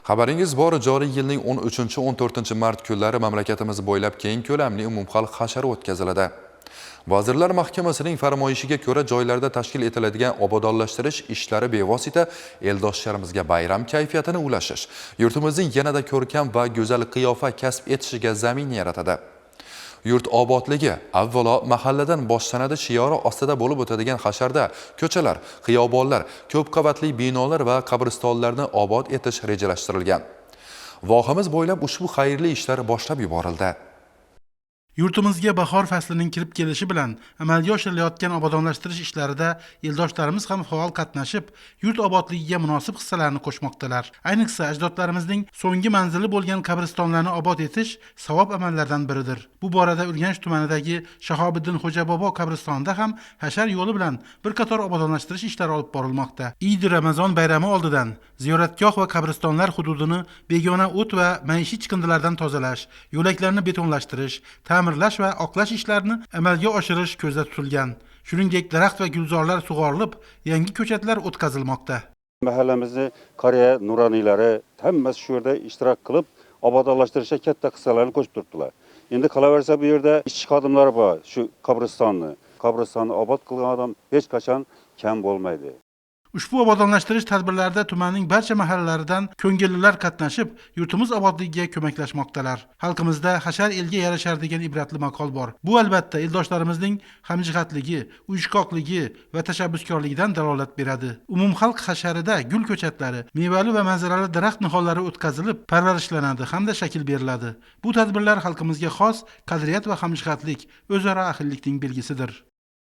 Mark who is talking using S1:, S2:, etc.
S1: Xabaringiz bor, joriy yilning 13-14 mart kunlari mamlakatimiz bo'ylab keng ko'lamli umumxalq hashari o'tkaziladi. Vazirlar Mahkamasining farmoyishiga ko'ra joylarda tashkil etiladigan obodonlashtirish ishlari bevosita eldoshlarimizga bayram kayfiyatini ulashish, yurtimizning yanada ko'rkam va go'zal qiyofa kasb etishiga zamin yaratadi. Yurt obodligi avvalo mahalladan boshlanadi shiori ostida bo'lib o'tadigan hasharda ko'chalar, xiyobonlar, ko'p qavatli binolar va qabristonlarni obod etish rejalashtirilgan. Vohamiz bo'ylab ushbu xayrli ishlar boshlab yuborildi.
S2: Yurtimizga bahor faslining kirib kelishi bilan amalga oshirilayotgan obodonlashtirish ishlarida eldoshlarimiz ham faol qatnashib, yurt obodligiga munosib hissalarni qo'shmoqdalar. Ayniqsa ajdodlarimizning so'nggi manzili bo'lgan qabristonlarni obod etish savob amallardan biridir. Bu borada Urganch tumanidagi Shahobiddin Xo'ja bobo qabristonida ham hashar yo'li bilan bir qator obodonlashtirish ishlari olib borilmoqda. Eid Ramazon bayrami oldidan ziyoratgoh va qabristonlar hududini begona o't va maishiy chiqindilardan tozalash, yo'laklarni betonlashtirish, ta'mirlash va oqlash ishlarini amalga oshirish ko'zda tutilgan. Shuningdek, daraxt va gulzorlar sug'orilib, yangi ko'chatlar o'tkazilmoqda.
S3: Mahallamizni qariya nuroniylari hammasi shu yerda ishtirok qilib, obodonlashtirishga katta hissalarni qo'shib turibdilar. Endi qolaversa bu yerda ishchi xodimlar bor, shu qabristonni obod qilgan odam hech qachon kam bo'lmaydi.
S2: Ushbu obodonlashtirish tadbirlarida tumanning barcha mahallalaridan ko'ngillilar qatnashib, yurtimiz obodligiga ko'maklashmoqdalar. Xalqimizda hashar elga yarashar degan ibratli maqol bor. Bu albatta eldoshlarimizning hamjihatligi, uyushqoqligi va tashabbuskorligidan dalolat beradi. Umumxalq hasharida gul ko'chatlari, mevali va manzarali daraxt nihollari o'tkazilib, parvarishlanadi hamda shakl beriladi. Bu tadbirlar xalqimizga xos qadriyat va hamjihatlik, o'zaro ahillikning belgisidir.